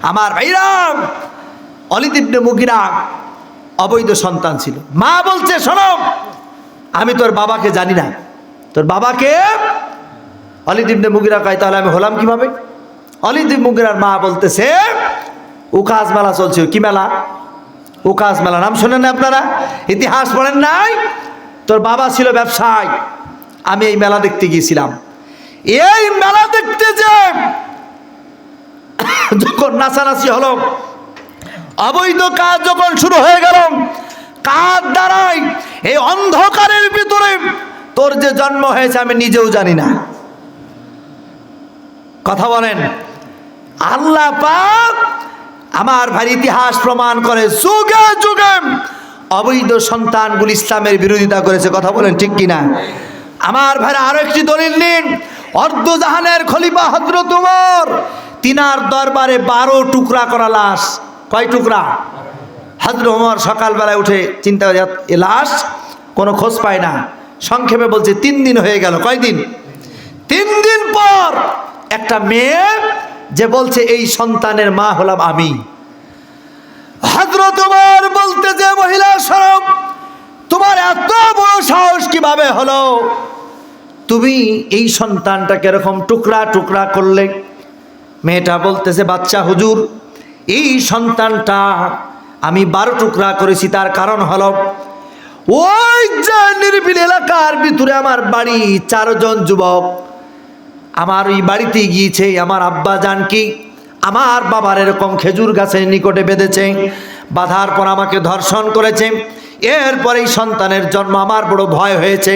আমার ভাইরাম, ওয়ালিদ ইবনে মুগিরা অবৈধ সন্তান ছিল। মা বলছে, শোনো, আমি তোর বাবাকে জানি না। তোর বাবাকে? ওয়ালিদ ইবনে মুগিরা কয়, তাহলে আমি হলাম কিভাবে? ওয়ালিদ ইবনে মুগিরার মা বলতেছে, উকাজ মেলা চলছে। কি মেলা? উকাজ মেলা। নাম শোনেন না আপনারা? ইতিহাস পড়েন নাই? তোর বাবা ছিল ব্যবসায়ী, আমি এই মেলা দেখতে গিয়েছিলাম। এই মেলা দেখতে যে যখন নাচানাচি হলো, অবৈধ কাজ যখন শুরু হয়ে গেল, কার দ্বারাই এই অন্ধকারের ভিতরে তোর যে জন্ম হয়েছে আমি নিজেও জানি না। কথা বলেন। আল্লাহ পাক আমার ভাই ইতিহাস প্রমাণ করে, যুগে যুগে অবৈধ সন্তানগুলি ইসলামের বিরোধিতা করেছে। কথা বলেন ঠিক কিনা? আমার ভাই আরো একটি দলিল নিন। অর্ধজাহানের খলিফা হযরত ওমর, তিনার দরবারে 12 টুকরা করা লাশ। কয় টুকরা? হযরত ওমর সকালবেলায় উঠে চিন্তা করে, এ লাশ কোনো খোঁজ পায় না। সংক্ষেপে বলছে 3 দিন হয়ে গেল। কয় দিন? 3 দিন পর একটা মেয়ে যে বলছে এই সন্তানের মা হলাম আমি। হযরত ওমর বলতে, যে মহিলা, শোনো, তোমার এত বড় সাহস কিভাবে হলো? তুমি এই সন্তানটাকে এরকম টুকরা টুকরা করলে? মেয়েটা বলতেছে, বাচ্চা হুজুর, এই সন্তানটা আমি 12 টুকরা করেছি। তার কারণ হলো, ওই যে নিরিবিল এলাকার ভিতরে আমার বাড়ি, 4 জন যুবক আমার ওই বাড়িতে গিয়েছে। আমার আব্বা জান কি আমার বাবার এরকম খেজুর গাছের নিকটে বেঁধেছে, বাঁধার পর আমাকে ধর্ষণ করেছে। এরপরেই সন্তানের জন্ম। আমার বড় ভয় হয়েছে,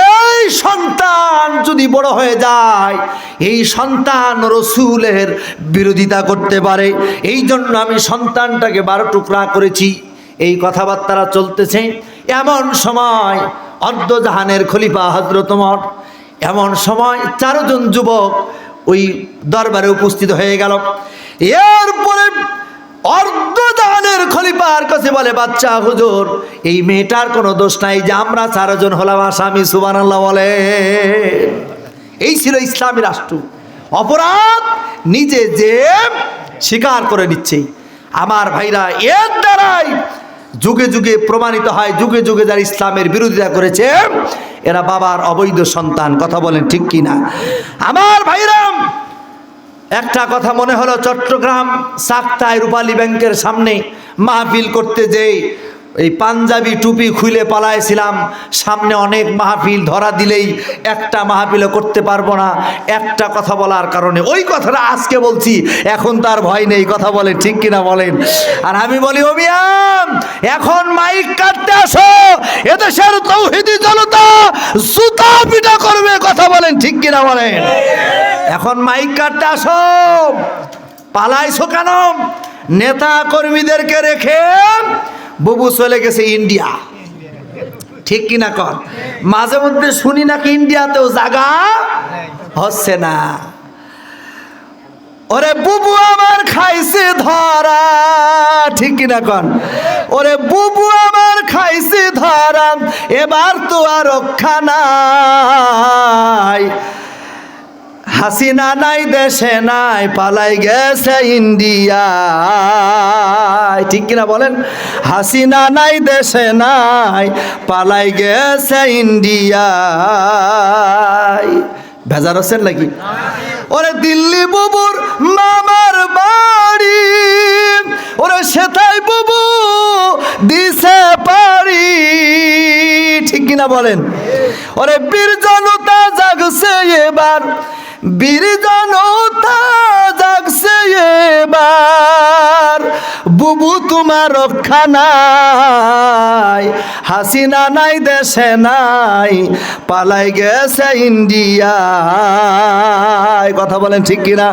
এই সন্তান যদি বড় হয়ে যায়, এই সন্তান রসুলের বিরোধিতা করতে পারে। এই জন্য আমি সন্তানটাকে 12 টুকরা করেছি। এই কথাবার্তা চলতেছে। এমন সময় অর্ধজাহানের খলিফা হযরত ওমর, এমন সময় 4 জন যুবক ওই দরবারে উপস্থিত হয়ে গেল। এরপরে অর্ধজাহানের খলিফার কাছে বলে, বাচ্চা হুজুর, এই মেয়েটার কোনো দোষ নাই, যে আমরা 4 জন হলাম আসামি। সুবহানাল্লাহ বলে। এই ছিল ইসলামী রাষ্ট্র। অপরাধ নিজে যে স্বীকার করে নিচ্ছে। আমার ভাইরা, এর দ্বারাই যুগে যুগে প্রমাণিত হয়, যুগে যুগে যারা ইসলামের বিরোধিতা করেছে এরা বাবার অবৈধ সন্তান। কথা বলেন ঠিক কিনা? আমার ভাইরাম, একটা কথা মনে হলো, চট্টগ্রাম সাকতায় রূপালী ব্যাংকের সামনে মাহফিল করতে যেই এই পাঞ্জাবি টুপি খুলে পালাইছিলাম। সামনে অনেক মাহফিল, ধরা দিলেই একটা মাহফিলও করতে পারবো না একটা কথা বলার কারণে। ওই কথাটা আজকে বলছি, এখন তার ভয় নেই। কথা বলেন ঠিক কিনা বলেন? আর আমি বলি, ও মিয়াম, এখন মাইক কাটতে আসো, এদেশের তৌহিদি জনতা জুতা পিটা করবে। কথা বলেন ঠিক কিনা বলেন? এখন মাইক কাটতে আসো। পালাইছো কেন? নেতা কর্মীদেরকে রেখে বুবু চলে গেছে ইন্ডিয়া। ঠিক কিনা কর? মাঝে মধ্যে শুনি নাকি ইন্ডিয়াতেও জায়গা হচ্ছে না। ওরে বুবু আমার খাইছে ধরা। ঠিক কিনা কন? ওরে বুবু আমার খাইছে ধরা, এবার তো আর রক্ষা নাই। হাসিনা নাই দেশে নাই, পালাই গেছে ইন্ডিয়া। ঠিক কিনা বলেন? হাসিনা নাই দেশে নাই, পালাই গেছে ইন্ডিয়া। ভেজার হোসেন নাকি? ওরে দিল্লি বুবুর মামার বাড়ি, ওরে সেটাই বুবু দিছে পারি। ঠিক কিনা বলেন? ওরে বীর জনতা জাগছে এবার, বীর জনতা জাগছে এবার, বুবু তোমার রক্ষা নাই। হাসিনা নাই দেশে নাই, পালাই গেছে ইন্ডিয়ায়। কথা বলেন ঠিক কিনা?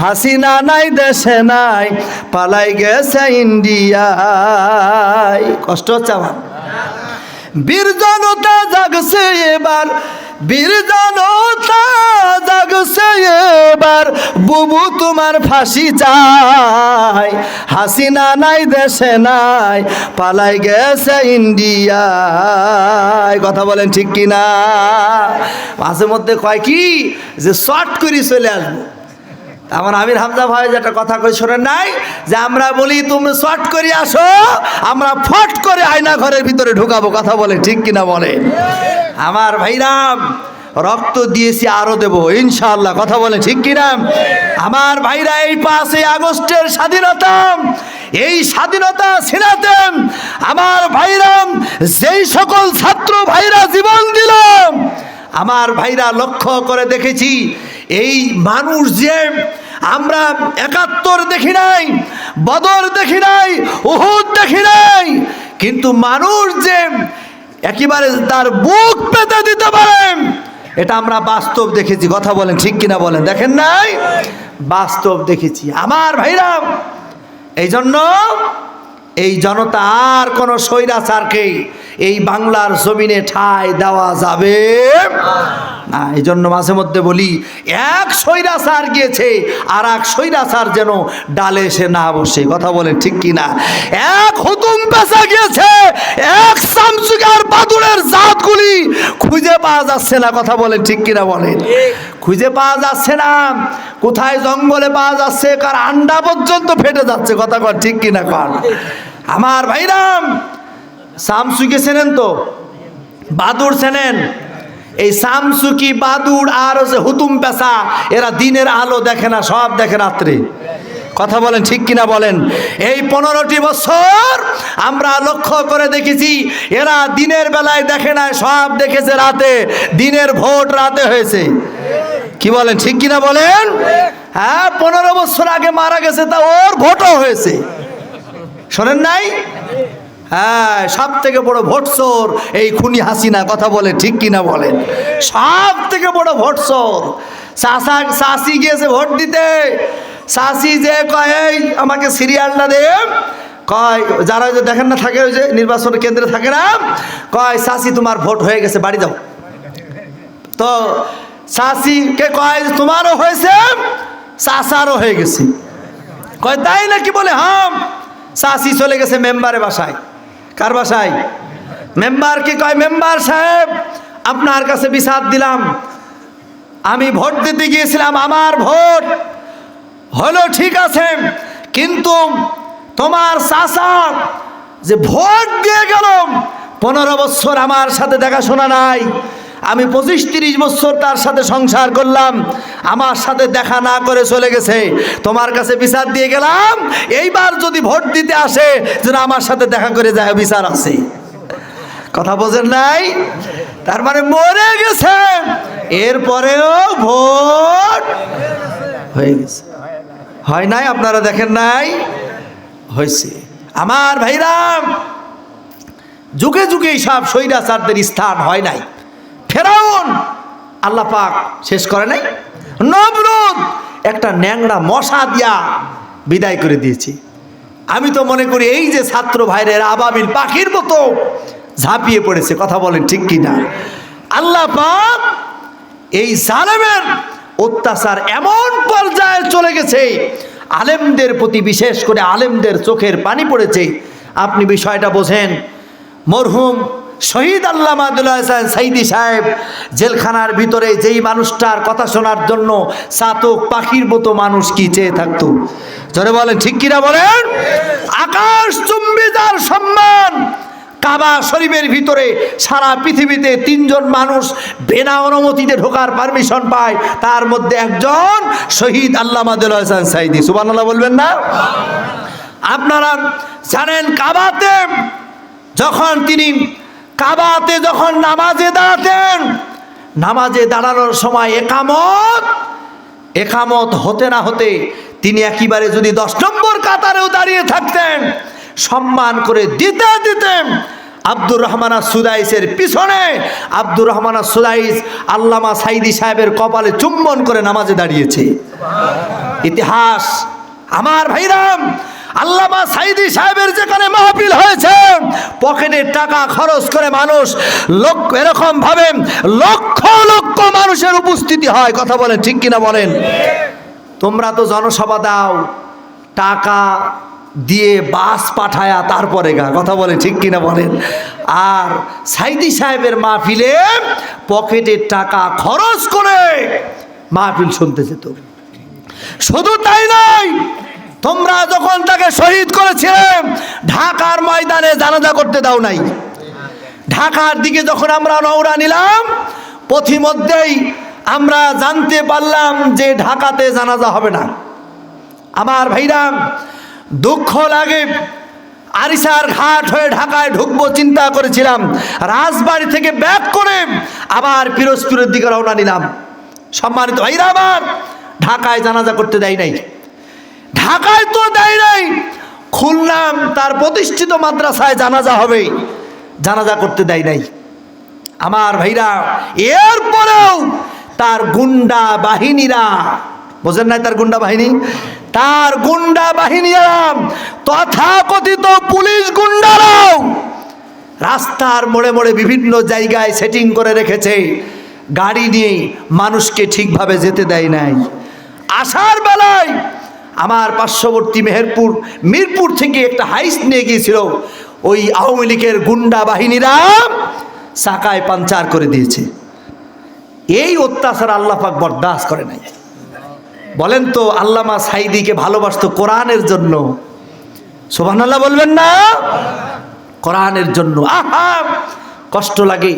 হাসিনা নাই দেশে নাই, পালাই গেছে ইন্ডিয়ায়। কষ্ট হচ্ছে আমার? বীর জনতা জাগছে এবার, বীর জনতা জাগছে এবার, বুবু তোমার ফাঁসি চাই। হাসিনা নাই দেশে নাই, পালাই গেছে ইন্ডিয়ায়। কথা বলেন ঠিক কিনা? মাঝে মধ্যে কয় কি যে শর্ট করে চলে আসবো, আমার আমির হামজা ভাই যেটা কথা কই শোনেন নাই, যে আমরা বলি তুমি শর্ট করে আসো, আমরা ফট করে আয়না ঘরের ভিতরে ঢুকাবো। কথা বলে ঠিক কিনা বলে? আমার ভাইরাম, রক্ত দিয়েছি আরো দেব ইনশাআল্লাহ। কথা বলে ঠিক কিনা? আমার ভাইরা, এই 5ই আগস্টের স্বাধীনতা, এই স্বাধীনতা ছিনাতে আমার ভাইরাম যেই সকল ছাত্র ভাইরা জীবন দিল, আমার ভাইরা লক্ষ্য করে দেখেছি, এই মানুষ যে আমরা 71 দেখি নাই, বদর দেখি নাই, উহুদ দেখি নাই, কিন্তু মানুষ যে একেবারে তার বুক পেতে দিতে পারেন, এটা আমরা বাস্তব দেখেছি। কথা বলেন ঠিক কিনা বলেন? দেখেন নাই? বাস্তব দেখেছি আমার ভাইরা। এই জন্য এই জনতা আর কোন স্বৈরাচারকে এই বাংলার জমিনে ঠাঁই দেওয়া যাবে না। এই জন্য মাঝে মধ্যে বলি, এক স্বৈরাচার গিয়েছে আর এক স্বৈরাচার যেন ডালে এসে না বসে। কথা বলেন ঠিক কিনা? এক হুতুম পেশা গিয়েছে, এক শামসুকার বাদুড়ের জাতগুলি খুঁজে পাওয়া যাচ্ছে না। কথা বলেন ঠিক কিনা বলেন? খুঁজে পাওয়া যাচ্ছে না। কোথায় জঙ্গলে পাওয়া যাচ্ছে, কার আন্ডা পর্যন্ত ফেটে যাচ্ছে। কথা কন ঠিক কিনা কন? আমার ভাইরাম, শামসুকে চেনেন তো? বাদুড় চেনেন? এই শামসুকি, বাদুড় আর হচ্ছে হুতুম পেশা, এরা দিনের আলো দেখে না, সব দেখে রাত্রে। কথা বলেন ঠিক কিনা বলেন? এই 15টি বছর আমরা লক্ষ্য করে দেখেছি, এরা দিনের বেলায় দেখে না, সব দেখেছে রাতে। দিনের ভোট রাতে হয়েছে। কি বলেন ঠিক কিনা বলেন? হ্যাঁ, 15 বছর আগে মারা গেছে, তা ওর ভোটও হয়েছে। শোনেন নাই? হ্যাঁ, সব থেকে বড় ভোট চোর এই খুনি হাসিনা। কথা বলে ঠিক কিনা বলেন? সব থেকে বড় ভোট চোর। চাষি গিয়েছে ভোট দিতে, চাষি যে কয় এই আমাকে সিরিয়ালটা দে, কয় যারা যে দেখেন না থাকে, ওই যে নির্বাচন কেন্দ্রে থাকে না, কয় চাষি তোমার ভোট হয়ে গেছে, বাড়ি যাও। তো চাষিকে কয় তোমারও হয়েছে, চাষারও হয়ে গেছে। কয় তাই নাকি? বলে হ্যাঁ। চাষি চলে গেছে মেম্বারের বাসায়। কার বাসায়? মেম্বারকে কয়, মেম্বার সাহেব আপনার কাছে বিচার দিলাম, আমি ভোট দিতে গিয়েছিলাম, আমার ভোট হলো ঠিক আছে, কিন্তু তোমার চাচা যে ভোট দিয়ে গেল, 15 বছর আমার সাথে দেখাশোনা নাই, আমি 25-30 বছর তার সাথে সংসার করলাম, আমার সাথে দেখা না করে চলে গেছে, তোমার কাছে বিচার দিয়ে গেলাম, এইবার যদি ভোট দিতে আসে যেন আমার সাথে দেখা করে যায়, বিচার আছে। কথা বোঝেন নাই? তার মানে মরে গেছে, এরপরেও ভোট হয়ে গেছে। হয় নাই? আপনারা দেখেন নাই? হয়েছে। আমার ভাইরাম, যুগে যুগে সব স্বৈরাচারদের স্থান হয় নাই। ফেরাউন আল্লাহ পাক শেষ করে নাই, নমরুদ একটা ন্যাংরা মশা দিয়া বিদায় করে দিয়েছে। আমি তো মনে করি এই যে ছাত্র ভাইদের আবাবিল পাখির মতো ঝাঁপিয়ে পড়েছে। কথা বলেন ঠিক কিনা? আল্লাহ পাক এই জালেমের অত্যাচার এমন পর্যায়ে চলে গেছে, আলেমদের প্রতি বিশেষ করে আলেমদের চোখের পানি পড়েছে। আপনি বিষয়টা বোঝেন। মরহুম শহীদ আল্লামা আব্দুল হাসান সাইদি সাহেব জেলখানার ভিতরে যেই মানুষটার কথা শোনার জন্য চাতক পাখির মতো মানুষ কি চেয়ে থাকতো, জোরে বলেন ঠিক কিনা বলেন? আকাশ চুম্বি যার সম্মান, কাবা শরীফের ভিতরে সারা পৃথিবীতে 3 জন মানুষ বিনা অনুমতিতে ঢোকার পারমিশন পায়, তার মধ্যে একজন শহীদ আল্লামা আব্দুল হাসান সাইদি। সুবহানাল্লাহ বলবেন না? আপনারা জানেন, কাবাতে যখন নামাজে দাঁড়াতেন, নামাজে দাঁড়ানোর সময় একামত হতে না হতে তিনি একেবারে যদি 10 নম্বর কাতারেও দাঁড়িয়ে থাকতেন, সম্মান করে দিতেন আব্দুর রহমান সুদাইসের পিছনে। আব্দুর রহমান সুদাইস আল্লামা সাইদি সাহেবের কপালে চুম্বন করে নামাজে দাঁড়িয়েছে। ইতিহাস। আমার ভাইরাম, আল্লামা সাইদি সাহেবের যেখানে মাহফিল হয়েছে, পকেটের টাকা খরচ করে মানুষ এরকম ভাবে লক্ষ লক্ষ মানুষের উপস্থিতি হয়। কথা বলেন ঠিক কিনা বলেন? তোমরা তো জনসভা দাও, টাকা দিয়ে বাস পাঠায়া তারপরে কথা বলে ঠিক কিনা বলেন? আর সাইদি সাহেবের মাহফিলে পকেটের টাকা খরচ করে মাহফিল শুনতে যেত। শুধু তাই নয়, তোমরা যখন তাকে শহীদ করেছিলে ঢাকার ময়দানে জানাজা করতে দাও নাই। ঢাকার দিকে যখন আমরা রওনা নিলাম, পথিমধ্যেই আমরা জানতে পারলাম যে ঢাকাতে জানাজা হবে না। আমার ভাইরা, দুঃখ লাগে। আরিসার ঘাট হয়ে ঢাকায় ঢুকবো চিন্তা করেছিলাম, রাজবাড়ি থেকে ব্যাক করে আবার পিরোজপুরের দিকে রওনা নিলাম। সম্মানিত ভাইরা আমার, ঢাকায় জানাজা করতে দেয় নাই। ঢাকায় তো দেয় নাই, খুলনাম তার প্রতিষ্ঠিত মাদ্রাসায় জানাজা হবে, জানাজা করতে দেয় নাই। আমার ভাইরা, এরপরেও তার গুন্ডা বাহিনীরা, বোঝেন নাই তার গুন্ডা বাহিনী, তার গুন্ডা বাহিনীরা, তথাকথিত পুলিশ গুন্ডারাও রাস্তার মোড়ে মোড়ে বিভিন্ন জায়গায় সেটিং করে রেখেছে, গাড়ি নিয়ে মানুষকে ঠিকভাবে যেতে দেয় নাই। আসার বেলায় আমার পার্শ্ববর্তী মিরপুর থেকে একটা হাইস নিয়ে গিয়েছিল, ওই আওয়ামী লীগের গুন্ডা বাহিনীরা চাকায় পাঞ্চার করে দিয়েছে। এই অত্যাচার আল্লাহ পাক বরদাস্ত করে নাই। বলেন তো, আল্লামা সাইদিকে ভালোবাসতো কোরআনের জন্য, সুবহানাল্লাহ বলবেন না? কোরআনের জন্য। আহা, কষ্ট লাগে।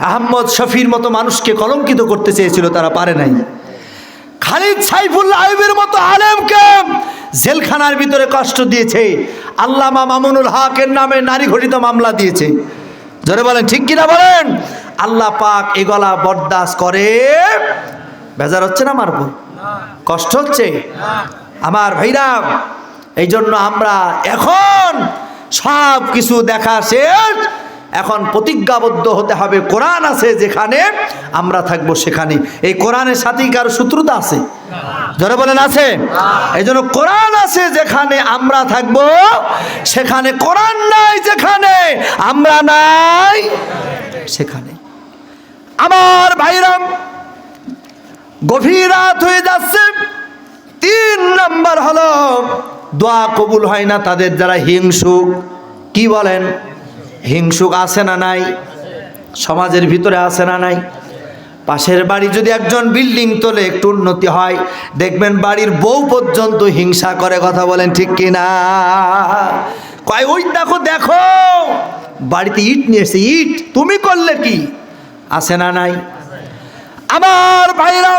আহমদ শফির মতো মানুষকে কলঙ্কিত করতে চেয়েছিল, তারা পারে নাই। খালিদ সাইফুল্লাহ আইয়ুবের মতো আলেমকে জেলখানার ভিতরে কষ্ট দিয়েছে। আল্লামা মামুনুল হকের নামে নারী ঘটিত মামলা দিয়েছে। জোরে বলেন ঠিক কিনা বলেন? আল্লাহ পাক এগুলা বরদাস্ত করে। বেজার হচ্ছে না? মারব কষ্ট হচ্ছে আমার ভাইরা। এই জন্য আমরা এখন সব কিছু দেখা শেষ, এখন প্রতিজ্ঞাবদ্ধ হতে হবে। কোরআন আছে যেখানে, আমরা থাকবো সেখানে। এই কোরআনের সাথেই কারো শত্রুতা আছে? যারা বলেন আছে। এই জন্য কোরআন আছে যেখানে আমরা থাকবো সেখানে, কোরআন নাই যেখানে আমরা নাই সেখানে। আমার ভাইরাম, গভীর রাত হয়ে যাচ্ছে। 3 নাম্বার হলো দোয়া কবুল হয় না তাদের যারা হিংসুক। কি বলেন? হিংসুক আছে না নাই? সমাজের ভিতরে আছে না নাই? পাশের বাড়ি যদি একজন বিল্ডিং তোলে, একটু উন্নতি হয়, দেখবেন বাড়ির বউ পর্যন্ত হিংসা করে। কথা বলেন ঠিক কিনা? কয় ওই দেখো দেখো, বাড়িতে ইট নিয়ে এসে, ইট তুমি করলে কি? আছে না নাই? আমার ভাইরা,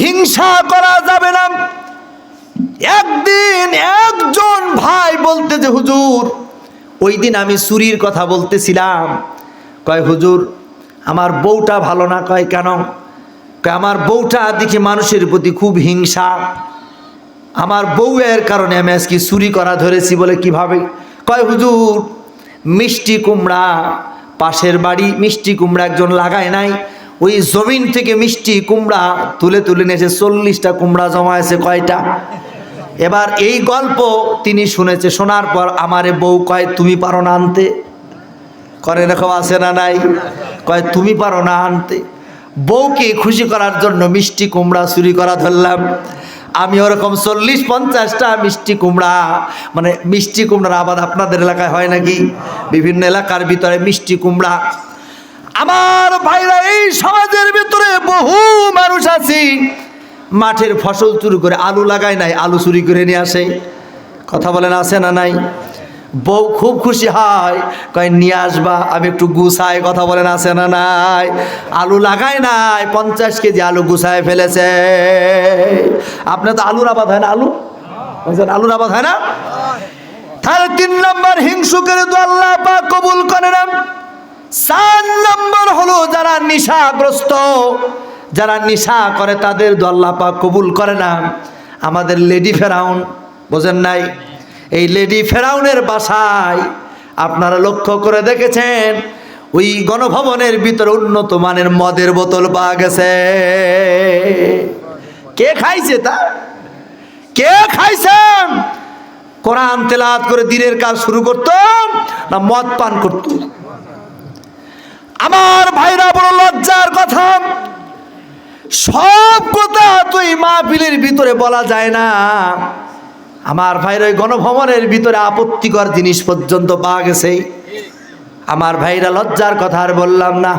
হিংসা করা যাবে না। একদিন একজন ভাই বলতে যে, হুজুর ওই দিন আমি চুরির কথা বলতেছিলাম। কয় হুজুর আমার বউটা ভালো না। কয় কেন? কয় আমার বউটা দেখি মানুষের প্রতি খুব হিংসা, আমার বউয়ের কারণে আমি আজকে চুরি করা ধরেছি। বলে কিভাবে? কয় হুজুর মিষ্টি কুমড়া, পাশের বাড়ি মিষ্টি কুমড়া একজন লাগায় নাই, ওই জমিন থেকে মিষ্টি কুমড়া তুলে তুলে নিয়েছে। 40টা কুমড়া জমা আছে। কয়টা? এবার এই গল্প তিনি শুনেছে, শোনার পর আমারে বউ কয় তুমি পারো না আনতে? করে দেখো আছে না নাই? কয় তুমি পারো না আনতে। বউকে খুশি করার জন্য মিষ্টি কুমড়া চুরি করা ধরলাম। আমি ওরকম 40-50টা মিষ্টি কুমড়া, মানে মিষ্টি কুমড়ার আবাদ আপনাদের এলাকায় হয় নাকি? বিভিন্ন এলাকার ভিতরে মিষ্টি কুমড়া। আমার ভাইরা, এই সমাজের ভিতরে বহু মানুষ আছে মাঠের ফসল চুরি করে, আলু লাগায় নাই, আলু চুরি করে নিয়ে আসে। কথা বলেন আছে না নাই? বউ খুব খুশি হয়, কয় নিয়ে আসবা, আমি একটু গুছাই। কথা বলেন আছে না নাই? আলু লাগায় নাই, 50 কেজি আলু গুছায় ফেলেছে। আপনার তো আলুর আবাদ হয় না? আলুর আবাদ হয় না? তাহলে 3 নম্বর হিংসুকের তো আল্লাহ পাক কবুল করে না। 4 নম্বর হলো যারা নেশাগ্রস্ত, যারা নেশা করে তাদের তো আল্লাহ পাক কবুল করে না। আমাদের লেডি ফেরাউন, বোঝেন নাই? এই লেডি ফেরাউনের বাসায় আপনারা লক্ষ্য করে দেখেছেন, ওই গণভবনের ভিতরে উন্নত মানের মদের বোতল পাওয়া গেছে। কে খাইছে? তা কে খাইছেন? কোরআন তেলাওয়াত করে দিনের কাজ শুরু করত না মদ পান করত? আমার ভাইরা, বড় লজ্জার কথা, সব কথা তো এই মাহফিলের ভিতরে বলা যায় না। আমার ভাইরা, ওই গণভবনের ভিতরে আপত্তিকর জিনিস পর্যন্ত পাওয়া গেছে। আমার ভাইরা, লজ্জার কথা আর বললাম না।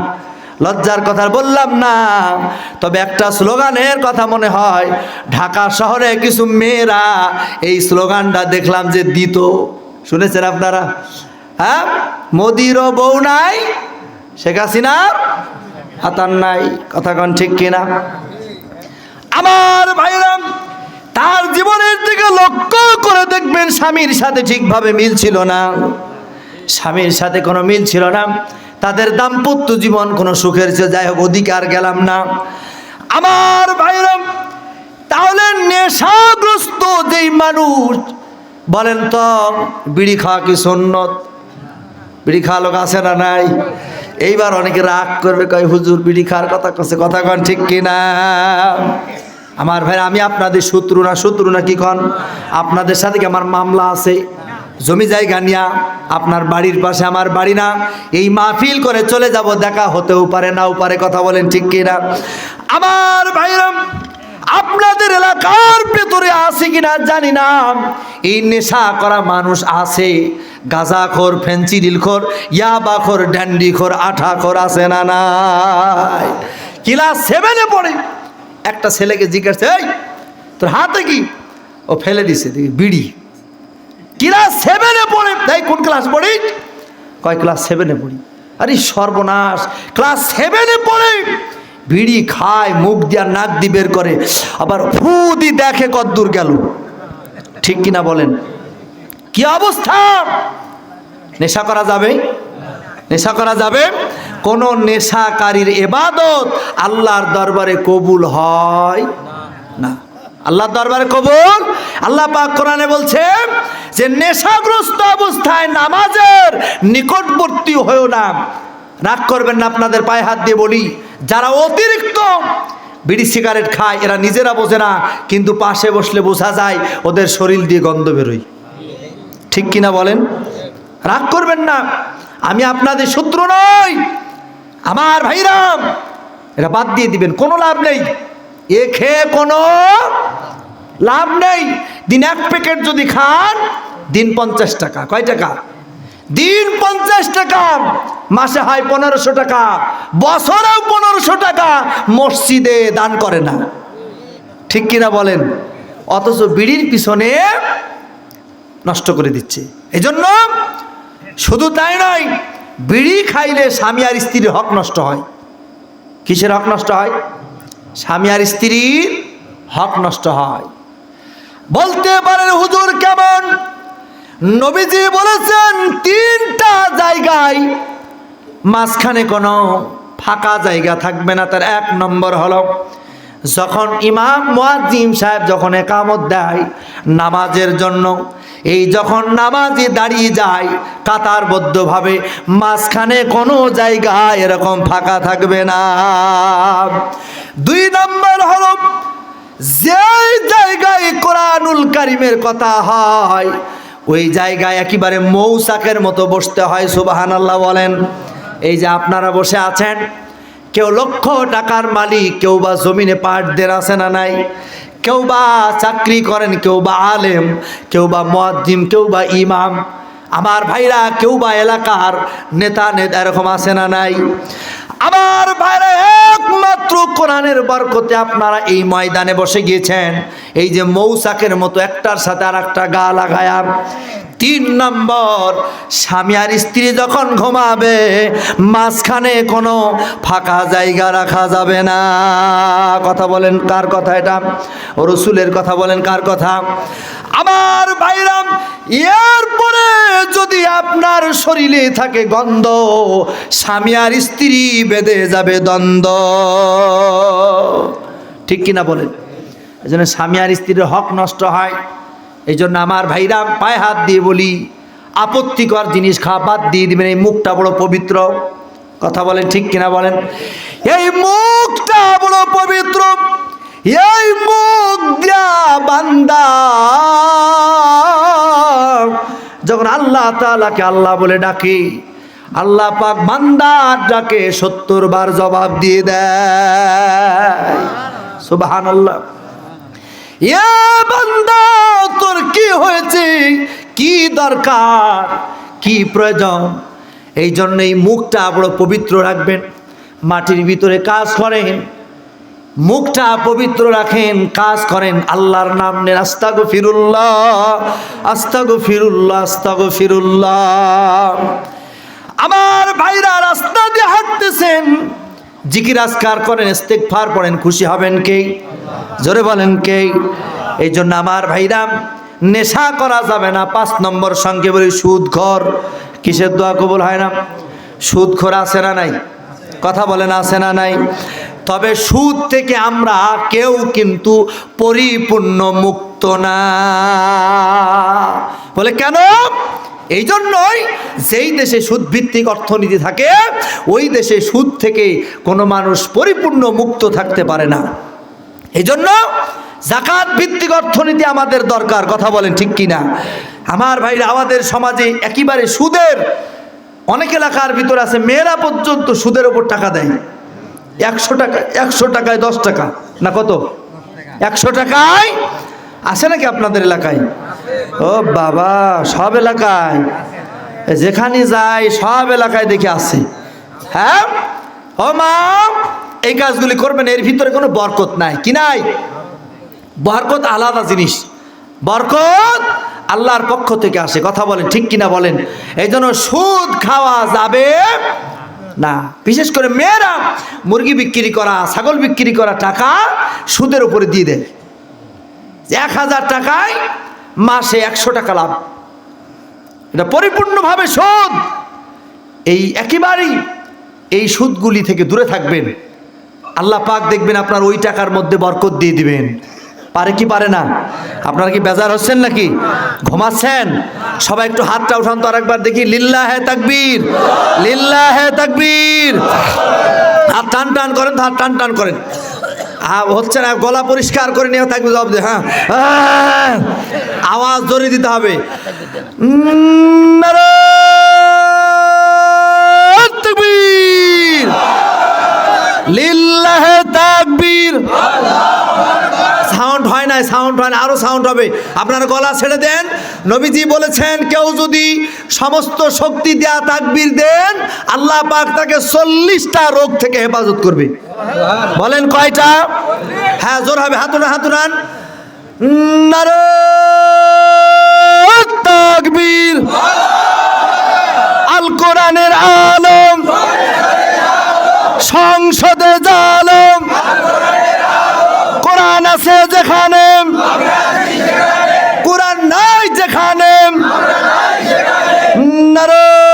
লজ্জার কথা বললাম না, তবে একটা স্লোগানের কথা মনে হয়, ঢাকা শহরে কিছু মেয়েরা এই স্লোগানটা দেখলাম যে দিত, শুনেছেন আপনারা? হ্যাঁ, মোদিরও বউ নাই, শেখ হাসিনার হাতার নাই, কথা কন ঠিক কিনা? আমার ভাইরাম, তার জীবনের দিকে লক্ষ্য করে দেখবেন স্বামীর সাথে ঠিকভাবে মিল ছিল না, স্বামীর সাথে কোনো মিল ছিল না, তাদের দাম্পত্য জীবন কোনো সুখের ছিল। যাই হোক, অধিকার গেলাম না আমার ভাইরাম। তাহলে নেশাগ্রস্ত যেই মানুষ, বলেন তো বিড়ি খাওয়া কি সুন্নত? বিড়ি খাওয়া লোক আছে না নাই? এইবার অনেকে রাগ করবে, কয় হুজুর বিড়ি খাওয়ার কথা কছে, কথা কন ঠিক কিনা? আমার ভাই, আমি আপনাদের শত্রু না কি কন? আপনাদের সাথে কি আমার মামলা আছে? জমি জায়গা নিয়া আপনার বাড়ির পাশে আমার বাড়ি না, এই মাহফিল করে চলে যাব, দেখা হতেও পারে নাও পারে, কথা বলেন ঠিক কিনা? আমার ভাইরা, আপনাদের এলাকার ভেতরে আছে কিনা জানি না, এই নেশা করা মানুষ আছে, গাঁজাখোর, ফেন্সিডিলখোর, ইয়াবাখোর, ড্যান্ডিখোর, আঠাখোর আছে না নাই? ক্লাস 7-এ পড়ে একটা ছেলেকে জিজ্ঞাসা, এই তোর হাতে কি? ও ফেলে দিছে বিড়ি। ক্লাস 7-এ পড়ে। তাই কোন ক্লাস পড়ি? কয় ক্লাস 7-এ পড়ি। আরে সর্বনাশ, ক্লাস 7-এ পড়ে বিড়ি খায়, মুখ দিয়া নাক দিয়ে বের করে, আবার ফু দি দেখে কদ্দূর গেল, ঠিক কিনা বলেন? কি অবস্থা! নেশা করা যাবে? নেশা করা যাবে? কোন নেশাকারীর ইবাদত আল্লাহর দরবারে কবুল হয় না। আল্লাহর দরবারে কবুল, আল্লাহ পাক কোরআনে বলছে যে নেশাগ্রস্ত অবস্থায় নামাজের নিকটবর্তী হয়েও না। রাগ করবেন না, আপনাদের পায়ে হাত দিয়ে বলি, যারা অতিরিক্ত বিড়ি সিগারেট খায় এরা নিজেরা বোঝে না, কিন্তু পাশে বসলে বোঝা যায় ওদের শরীর দিয়ে গন্ধ বেরোয়, ঠিক কিনা বলেন? রাগ করবেন না, আমি আপনাদের শত্রু নই আমার ভাইরাম, এটা বাদ দিয়ে দিবেন, কোনো লাভ নেই, এ খেয়ে কোনো লাভ নেই। দিন 1 প্যাকেট যদি খান, দিন 50 টাকা। কয় টাকা? দিন 50 টাকা, মাসে হয় 1500 টাকা, বছরেও 1500 টাকা মসজিদে দান করে না, ঠিক কিনা বলেন? অথচ বিড়ির পিছনে নষ্ট করে দিচ্ছে। এজন্য শুধু তাই নয়, বিড়ি খাইলে স্বামী আর স্ত্রীর হক নষ্ট হয়। কিসের হক নষ্ট হয়? স্বামী আর স্ত্রীর হক নষ্ট হয়। বলতে পারেন হুজুর কেমন? নবীজি বলেছেন 3টা জায়গায় মাঝখানে কোনো ফাঁকা জায়গা থাকবে না। তার 1 নম্বর হলো যখন ইমাম মুয়াজ্জিন সাহেব যখন ইকামত দেয় নামাজের জন্য, এই যখন নামাজি দাঁড়িয়ে যায় কাতারবদ্ধভাবে, মাঝখানে কোনো জায়গা এরকম ফাঁকা থাকবে না। 2 নম্বর হলো যে জায়গায় কোরআনুল কারীমের কথা হয় ওই জায়গায় একেবারে মৌচাকের মতো বসতে হয়। সুবহানাল্লাহ বলেন। এই যে আপনারা বসে আছেন, কেউ লক্ষ টাকার মালিক, কেউ বা জমিনে পাটদের আছে না নাই, কেউ বা চাকরি করেন, কেউ বা আলেম, কেউ বা মুয়াজ্জিম, কেউ বা ইমাম, আমার ভাইরা কেউ বা এলাকার নেতা এরকম আছে না নাই? আমার ভাইরা একমাত্র কোরআনের বরকতে আপনারা এই ময়দানে বসে গিয়েছেন, এই যে মৌচাকের মতো একটার সাথে আর একটা গা লাগায়া। 3 নম্বর, স্বামী আর স্ত্রী যখন ঘুমাবে মাঝখানে কোনো ফাঁকা জায়গা রাখা যাবে না। কথা বলেন কার কথা? এটা রাসূলের কথা। বলেন কার কথা? আমার ভাইরা, এরপরে যদি আপনার শরীরে থাকে গন্ধ, স্বামী আর স্ত্রী বেঁধে যাবে দ্বন্দ্ব, ঠিক কিনা বলেন? এই জন্য স্বামী আর স্ত্রীর হক নষ্ট হয়। এই জন্য আমার ভাইরা পায়ে হাত দিয়ে বলি, আপত্তিকর জিনিস খাওয়া বাদ দিয়ে দিবেন। এই মুখটা বড় পবিত্র, কথা বলেন ঠিক কিনা বলেন? এই মুখটা বড় পবিত্র, এই মুখ দিয়া বান্দা যখন আল্লাহ তাআলাকে আল্লাহ বলে ডাকে, আল্লাহ পাক বান্দার ডাকে 70 বার জবাব দিয়ে দেয়। সুবহানাল্লাহ। এ বান্দা, তোর কি হয়েছে, কি দরকার, কি প্রয়োজন? এই জন্য এই মুখটা বড় পবিত্র রাখবেন। মাটির ভিতরে কাজ করেন, মুখটা পবিত্র রাখেন, কাজ করেন, আল্লাহর নাম নেন, আস্তাগফিরুল্লাহ আস্তাগফিরুল্লাহ আস্তাগফিরুল্লাহ। আমার ভাইরা রাস্তা দিয়ে হাঁটতেছেন, জিকির আজকার করেন, ইস্তেগফার পড়েন, খুশি হবেন কে? জোরে বলেন কে? এই জন্য আমার ভাইরা নেশা করা যাবে না। 5 নম্বর সঙ্গে বলি সুদখোর। কিসের দোয়া কবুল হয় না? সুদখোর আছে না নাই? কথা বলেন আছে না নাই? তবে সুদ থেকে আমরা কেউ কিন্তু পরিপূর্ণ মুক্ত না। বলে কেন? এই জন্যই যেই দেশে সুদ ভিত্তিক অর্থনীতি থাকে ওই দেশে সুদ থেকে কোনো মানুষ পরিপূর্ণ মুক্ত থাকতে পারে না। এই জন্য যাকাত ভিত্তিক অর্থনীতি আমাদের দরকার। কথা বলেন ঠিক কিনা? আমার ভাইরা আমাদের সমাজে একেবারে সুদের, অনেক এলাকার ভিতর আছে মেয়েরা পর্যন্ত সুদের ওপর টাকা দেয়। 100 টাকা, 100 টাকায় 10 টাকা না কত? 100 টাকায় আছে নাকি আপনাদের এলাকায়? ও বাবা, সব এলাকায়, যেখানে যায় সব এলাকায় দেখে আছে। হ্যাঁ ও মা, এই কাজগুলি করবেন, এর ভিতরে কোনো বরকত নাই। কি নাই? বরকত আলাদা জিনিস, বরকত আল্লাহর পক্ষ থেকে আসে। কথা বলেন ঠিক কিনা বলেন? এই জন্য সুদ খাওয়া যাবে না। বিশেষ করে মেয়েরা মুরগি বিক্রি করা, ছাগল বিক্রি করা টাকা সুদের উপরে দিয়ে দেয়। 1000 টাকায় মাসে 100 টাকা লাভ, এটা পরিপূর্ণভাবে সুদ। এই একেবারেই এই সুদগুলি থেকে দূরে থাকবেন। আল্লাহ পাক দেখবেন আপনার ওই টাকার মধ্যে বরকত দিয়ে দিবেন। পারে কি পারে না? আপনারা কি বেজার হচ্ছেন নাকি? ঘুমাচ্ছেন? সবাই একটু হাতটা উঠান তো আরেকবার দেখি। লিল্লাহে তাকবীর, লিল্লাহে তাকবীর। হাত টান টান করেন, হাত টান টান করেন। হচ্ছে না, গলা পরিষ্কার করে নিয়ে থাকবে জবাব দিয়ে। হ্যাঁ, আওয়াজ জোরে দিতে হবে। নারায়ে তাকবীর, লিল্লাহে তাকবীর। সাউন্ড হয় না, সাউন্ড হয় না, আরো সাউন্ড হবে। আপনার গলা ছেড়ে দেন। নবীজি বলেছেন কেউ যদি সমস্ত শক্তি দেয়া তাকবীর দেন, আল্লাহ পাক তাকে 40টা রোগ থেকে হেফাজত করবে। বলেন কয়টা? হ্যাঁ জোর হবে, হাত উঠান, হাত উঠান। নারায়ে তাকবীর। আল কোরআনের আলম, সংসদে জালম, কোরআন আছে যেখানে, কোরআন নাই যেখানে। নারায়ে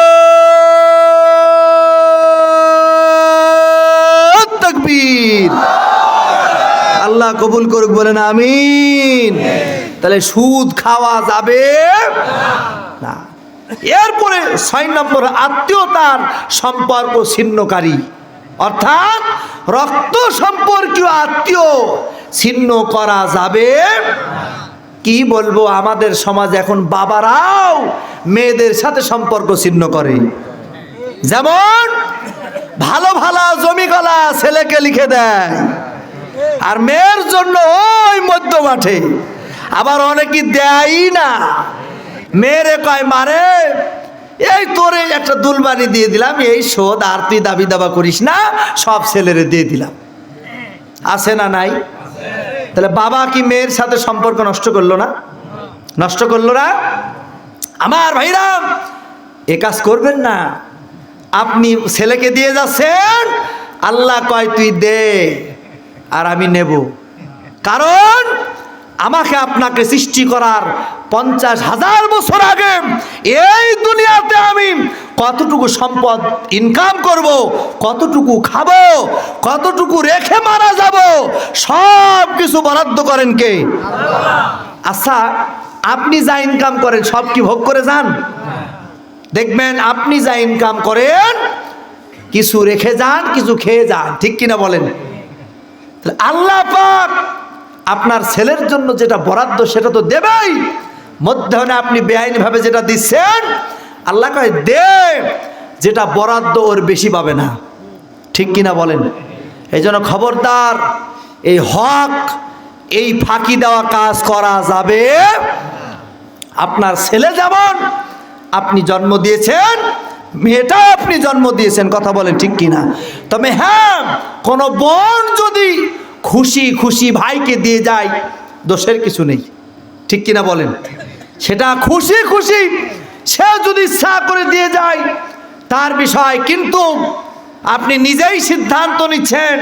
তাকবীর। আল্লাহ কবুল করুক, বলেন আমিন। তাহলে সুদ খাওয়া যাবে না। এরপরে 6 নম্বর, আত্মীয়তার সম্পর্ক ছিন্নকারী, অর্থাৎ রক্ত সম্পর্কীয় আত্মীয় ছিন্ন করা যাবে। কি বলবো, আমাদের সমাজে এখন বাবারাও মেয়েদের সাথে সম্পর্ক ছিন্ন করে। যেমন ভালো ভালো জমিগলা ছেলেকে লিখে দেয়, আর মেয়ের জন্য ওই মধ্য মাঠে। আবার অনেকে দেয়ই না, মেয়েরে কয় মারে এই তোরে একটা দুলবানি দিয়ে দিলাম, এই শোধ, আর তুই দাবি দাবা করিস না, সব ছেলেরে দিয়ে দিলাম। আছে না নাই? তাহলে বাবা কি মেয়ের সাথে সম্পর্ক নষ্ট করলো না? নষ্ট করলো না? আমার ভাইরা এ কাজ করবেন না। আপনি ছেলেকে দিয়ে যাচ্ছেন, আল্লাহ কয় তুই দে আর আমি নেব। কারণ আমাকে আপনাকে সৃষ্টি করার 50,000 বছর আগে এই দুনিয়াতে আমি কতটুকু সম্পদ ইনকাম করব, কতটুকু খাবো, কতটুকু রেখে মারা যাব, সব কিছু বরাদ্দ করেন কে? আচ্ছা, আপনি যা ইনকাম করেন সব কি ভোগ করে যান? দেখবেন আপনি যা ইনকাম করেন কিছু রেখে যান, কিছু খেয়ে যান, ঠিক কিনা বলেন? আল্লাহ পাক আপনার ছেলের জন্য যেটা বরাদ্দ সেটা তো দেবেই। মধ্যখানে আপনি বেআইনিভাবে যেটা দিচ্ছেন, আল্লাহ কয় দে, যেটা বরাদ্দ ওর বেশি পাবে না, ঠিক কিনা বলেন? এই জন্য খবরদার, এই হক, এই ফাঁকি দেওয়া কাজ করা যাবে। আপনার ছেলে যেমন আপনি জন্ম দিয়েছেন, মেয়েটা আপনি জন্ম দিয়েছেন, কথা বলেন ঠিক কিনা? তবে হ্যাঁ, কোনো বোন যদি খুশি খুশি ভাইকে দিয়ে যায়, দোষের কিছু নেই, ঠিক কিনা বলেন? সেটা খুশি খুশি সে যদি ইচ্ছা করে দিয়ে যায় তার বিষয়, কিন্তু আপনি নিজেই সিদ্ধান্ত নিচ্ছেন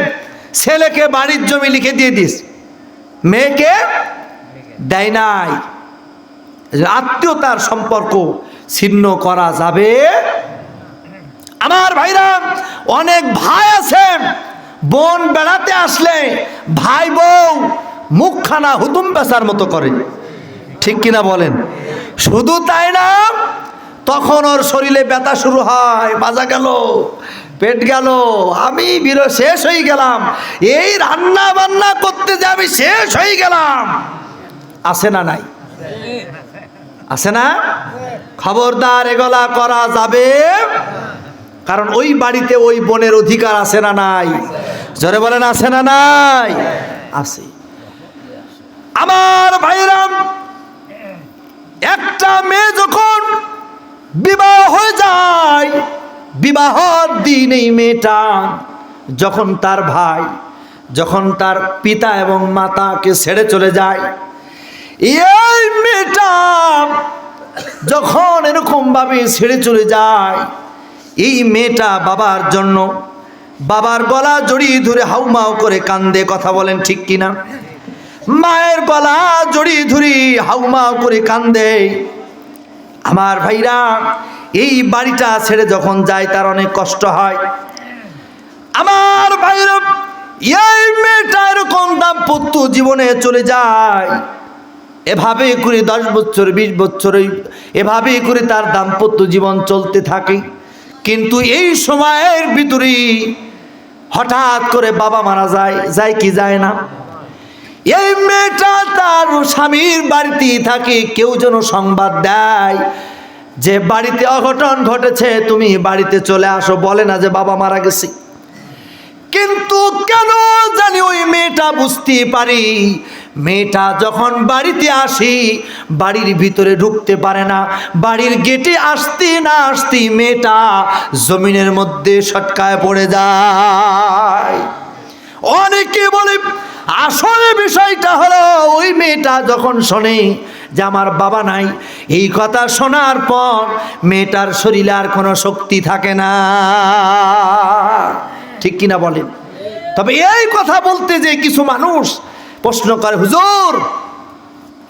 ছেলেকে বাড়ির জমি লিখে দিয়ে দিস, মেয়েকে দেয় নাই, আত্মীয়তার সম্পর্ক ছিন্ন করা যাবে। আমার ভাইরা, অনেক ভাই আছেন বোন বেড়াতে আসলে ভাই বউ মুখখানা হুতুম পেঁচার মতো করে, ঠিক কিনা বলেন? শুধু তাই না, তখন ওর শরীরে ব্যথা শুরু হয়, মাজা গেল, পেট গেল, আমি শেষ হয়ে গেলাম, এই রান্না বান্না করতে যে আমি শেষ হয়ে গেলাম। আছে না নাই? আছে না? খবরদার, এগুলা করা যাবে, কারণ ওই বাড়িতে ওই বোনের অধিকার আছে না নাই? জোরে বলেন, আছে না নাই? আছে। আমার ভাইরাম, একটা মেয়ে যখন বিবাহ হয়ে যায়, বিবাহর দিন এই মেয়েটা যখন তার ভাই, যখন তার পিতা এবং মাতাকে ছেড়ে চলে যায়, এই মেয়েটা যখন এরকম ভাবে ছেড়ে চলে যায়, এই মেয়েটা বাবার জন্য বাবার গলা জড়িয়ে ধরে হাউমাউ করে কান্দে, কথা বলেন ঠিক কিনা? মায়ের গলা জড়িয়ে ধরে হাউমাউ করে কান্দে। আমার ভাইরা, এই বাড়িটা ছেড়ে যখন যায় তার অনেক কষ্ট হয়। আমার ভাইরা, এই মেয়েটা এরকম দাম্পত্য জীবনে চলে যায়, এভাবে করে 10 বছর 20 বছর এভাবে করে তার দাম্পত্য জীবন চলতে থাকে। কিন্তু এই সময়ের ভিতরে হঠাৎ করে বাবা মারা যায়, যায় কি যায় না? এই মেয়েটা তার স্বামীর বাড়িতেই থাকে, কেউ যেন সংবাদ দেয় যে বাড়িতে অঘটন ঘটেছে, তুমি বাড়িতে চলে আসো, বলে না যে বাবা মারা গেছে। কিন্তু কেন জানি ওই মেয়েটা বুঝতে পারি, মেয়েটা যখন বাড়িতে আসি বাড়ির ভিতরে ঢুকতে পারে না, বাড়ির গেটে আসতে না আসতে মেয়েটা জমিনের মধ্যে সটকায় পড়ে যায়। অনেকে বলে আসলে বিষয়টা হলো, ওই মেয়েটা যখন শোনে যে আমার বাবা নাই, এই কথা শোনার পর মেয়েটার শরীরে আর কোনো শক্তি থাকে না, ঠিক কিনা বলেন? তবে এই কথা বলতে যে কিছু মানুষ প্রশ্ন করে, হুজুর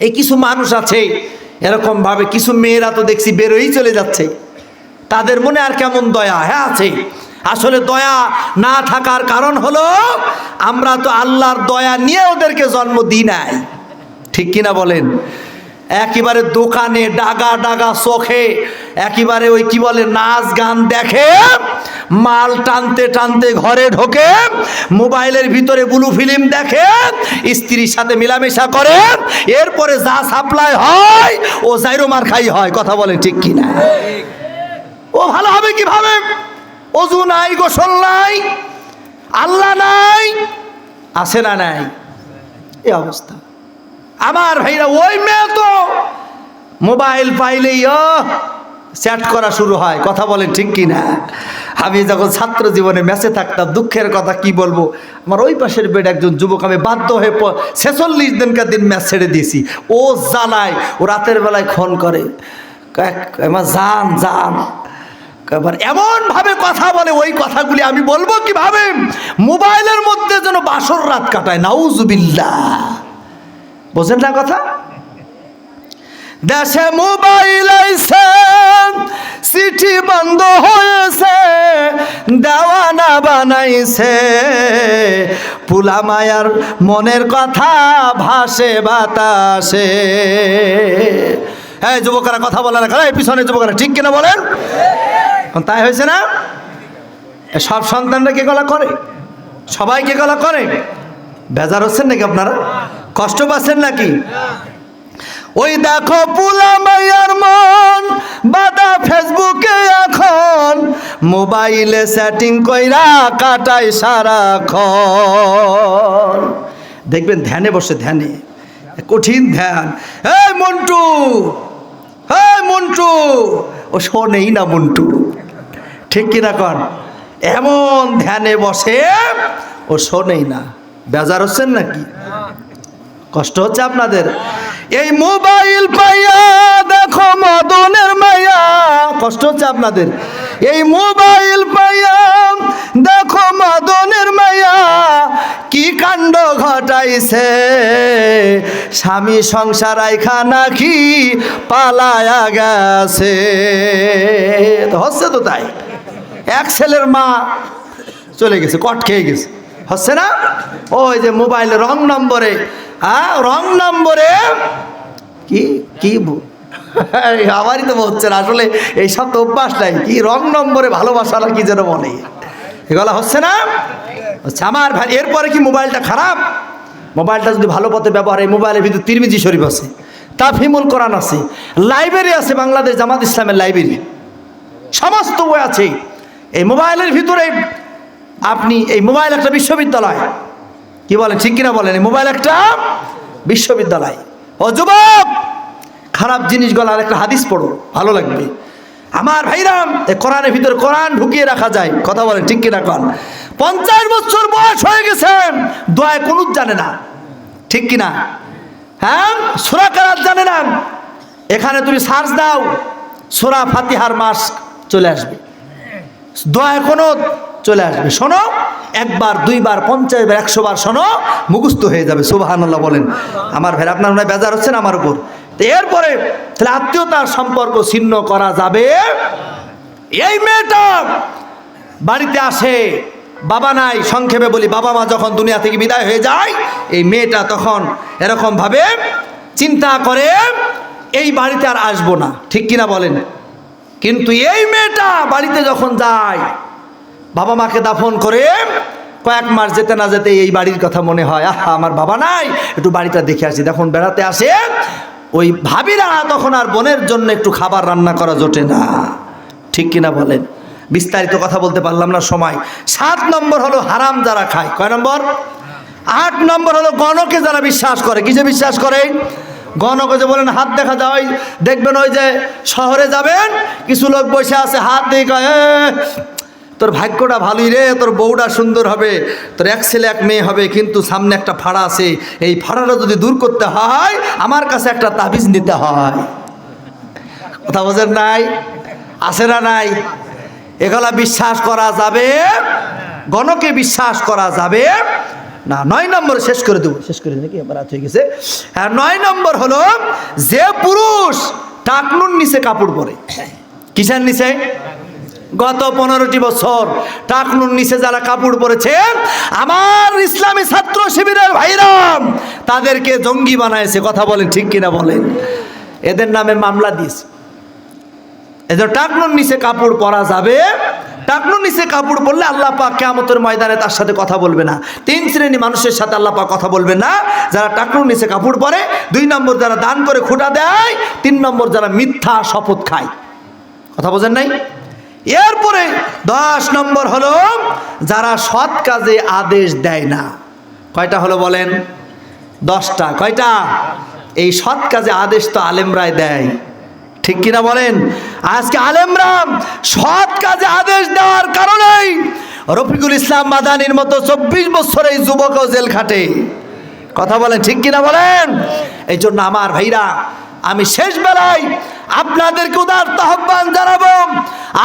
এই কিছু মানুষ আছে এরকম ভাবে, কিছু মেয়েরা তো দেখছি বেরোই চলে যাচ্ছে, তাদের মনে আর কেমন দয়া? হ্যাঁ আছে। আসলে দয়া না থাকার কারণ হলো আমরা তো আল্লাহর দয়া নিয়ে ওদেরকে জন্ম দিই নাই, ঠিক কিনা বলেন? একেবারে দোকানে ডাগা ডাগা চোখে একেবারে ওই কি বলে নাচ গান দেখে, মাল টানতে টানতে ঘরে ঢোকে, মোবাইলের ভিতরে ব্লু ফিল্ম দেখে, স্ত্রীর সাথে মেলামেশা করে, এরপরে যা সাপ্লাই হয় ও জাইরো মার খাই হয়, কথা বলে ঠিক কিনা? ও ভালো হবে কিভাবে? অজু নাই, গোসল নাই, আল্লাহ নাই, আছে না নাই? এই অবস্থা। আমার ভাইরা, ওই মেয়ে তো মোবাইল পাইলেই চ্যাট করা শুরু হয়, কথা বলেন ঠিক কিনা? আমি যখন ছাত্র জীবনে ম্যাচে থাকতাম, দুঃখের কথা কি বলবো, আমার ওই পাশের বেড একজন যুবক, আমি বাধ্য হয়ে 46 দিনকার দিন ম্যাচ ছেড়ে দিয়েছি। ও জ্বালায়, ও রাতের বেলায় ফোন করে, আমার জান জান, এবার এমন ভাবে কথা বলে, ওই কথাগুলি আমি বলবো কিভাবে? মোবাইলের মধ্যে যেন বাসর রাত কাটায়, নাউজুবিল্লাহ। বোঝেন না কথা? দেশে মোবাইল আইছে, চিঠি বন্ধ হয়েছে, দেওয়ানা বানাইছে, পুলা মায়ার মনের কথা ভাসে বাতাসে। হ্যাঁ যুবকরা কথা বলে না, এই পিছনে যুবকরা, ঠিক কিনা বলেন? তাই হয়েছে না? সব সন্তানরা কে গলা করে? সবাইকে গলা করে? বেজার হচ্ছেন নাকি আপনারা? কষ্ট পাচ্ছেন নাকি? ওই দেখো পুলা মাইয়ার মন বাদা ফেসবুকে এখন, মোবাইলে সেটিং কইরা কাটাই সারাক্ষণ। দেখবেন ধ্যানে বসে, ধ্যানে, কঠিন ধ্যান, এই মন্টু, এই মন্টু, ও শোনেই না মন্টু, ঠিক কিনা কন? এমন ধ্যানে বসে ও শোনেই না। বেজার হচ্ছেন নাকি? কষ্ট হচ্ছে আপনাদের? এই মোবাইল পাইয়া দেখো মদনের মায়া, কষ্ট হচ্ছে আপনাদের? এই মোবাইল পাইয়া দেখো মদনের মায়া, কি কাণ্ড ঘটাইছে, স্বামী সংসার আইখা নাকি পালায়া গেছে। হচ্ছে তো তাই, এক ছেলের মা চলে গেছে, কট খেয়ে গেছে, হচ্ছে না? ওই যে মোবাইলে রং নম্বরে, রং নম্বরে কি কি আমারই তো হচ্ছে না আসলে, এইসব তো অভ্যাস নাই। কি রং নম্বরে ভালোবাসা না কি যেন বলে, এগুলো হচ্ছে না? আচ্ছা আমার ভাই, এরপরে কি মোবাইলটা খারাপ? মোবাইলটা যদি ভালো পথে ব্যবহার, এই মোবাইলের ভিতরে তিরমিজি শরীফ আছে, তাফহিমুল কোরআন আছে, লাইব্রেরি আছে, বাংলাদেশ জামাত ইসলামের লাইব্রেরি, সমস্ত বই আছে এই মোবাইলের ভিতরে। আপনি এই মোবাইল একটা বিশ্ববিদ্যালয়, কি বলেন ঠিক কিনা বলেন? এই মোবাইল একটা বিশ্ববিদ্যালয়। ও যুবক, খারাপ জিনিসগুলো আর একটা হাদিস পড়ো, ভালো লাগবে। আমার ভাইরাম, এই কোরআনের ভিতরে কোরআন ঢুকিয়ে রাখা যায়, কথা বলেন ঠিক কিনা কন? 50 বছর বয়স হয়ে গেছে, দোয়া কুনুত জানে না, ঠিক কিনা? হ্যাঁ, সূরা কারাত জানে না। এখানে তুমি সার্চ দাও, সূরা ফাতিহার মাস চলে আসবে, দোয়া কুনুত চলে আসবে। শোনো, একবার, দুইবার, 50 বার, 100 বার শোনো, মুখস্থ হয়ে যাবে। সুবহানাল্লাহ বলেন। আমার ভাই, আপনার মনে বেজার হচ্ছেন আমার উপর? এরপরে তাহলে আত্মীয়তার সম্পর্ক ছিন্ন করা যাবে। এই মেয়েটা বাড়িতে আসে, বাবা নাই, সংক্ষেপে বলি, বাবা মা যখন দুনিয়া থেকে বিদায় হয়ে যায়, এই মেয়েটা তখন এরকম ভাবে চিন্তা করে এই বাড়িতে আর আসবো না, ঠিক কিনা বলেন? কিন্তু এই মেয়েটা বাড়িতে যখন যায়, বাবা মাকে দাফন করে কয়েক মাস যেতে না যেতে এই বাড়ির কথা মনে হয়, আহা আমার বাবা নাই, একটু বাড়িটা দেখে আসি। যখন বেড়াতে আসে, ওই ভাবিরা তখন আর বোনের জন্য একটু খাবার রান্না করা জোটে না, ঠিক কিনা বলেন? বিস্তারিত কথা বলতে পারলাম না, সময়। 7 নম্বর হলো হারাম যারা খায়। কয় নম্বর? 8 নম্বর হলো গণকে যারা বিশ্বাস করে। কিসে বিশ্বাস করে? গণকে যে বলেন হাত দেখা যায়, দেখবেন ওই যে শহরে যাবেন, কিছু লোক বসে আছে, হাত দিয়ে কয়, তোর ভাগ্যটা ভালোই রে, তোর বউটা সুন্দর হবে, তোর এক ছেলে এক মেয়ে হবে, কিন্তু সামনে একটা ফাড়া আছে, এই ফাড়াটা যদি দূর করতে হয় আমার কাছে একটা তাবিজ নিতে হয়। কথা বোঝেন নাই? আছে না নাই? এগুলা বিশ্বাস করা যাবে? গণকে বিশ্বাস করা যাবে না। 9 নম্বর শেষ করে দেবো, শেষ করে নাকি রাত হয়ে গেছে। হ্যাঁ, 9 নম্বর হলো যে পুরুষ টাকনুর নিচে কাপড় পরে। কিসের নিচে? গত 15টি বছর টাকনুর নিচে যারা কাপড় পরেছে, আমার ইসলামী ছাত্র শিবিরের ভাইরাম তাদেরকে জঙ্গি বানাইছে। কথা বলেন ঠিক কিনা বলেন? এদের নামে মামলা দিয়েছে। এদের টাকনুর নিচে কাপড় পরা যাবে। টাকনুর নিচে কাপড় পরলে আল্লাহ পাক কিয়ামতের ময়দানে তার সাথে কথা বলবে না। 3 শ্রেণী মানুষের সাথে আল্লাহ পাক কথা বলবে না: যারা টাকনুর নিচে কাপড় পরে, 2 নম্বর যারা দান করে খোঁটা দেয়, 3 নম্বর যারা মিথ্যা শপথ খায়। কথা বোঝেন নাই? এরপরে 10 নম্বর হলো যারা সৎ কাজে আদেশ দেয় না। কয়টা হলো বলেন? 10টা। কয়টা? এই সৎ কাজে আদেশ তো আলেমরাই দেয়, ঠিক কিনা বলেন? আজকে আলেমরা সৎ কাজে আদেশ দেওয়ার কারণেই রফিকুল ইসলাম মাদানির মতো 24 বছর এই যুবকও জেল খাটে। কথা বলেন ঠিক কিনা বলেন? এই জন্য আমার ভাইরা, আমি শেষ বেলায় আপনাদেরকে উদারত আহ্বান জানাবো,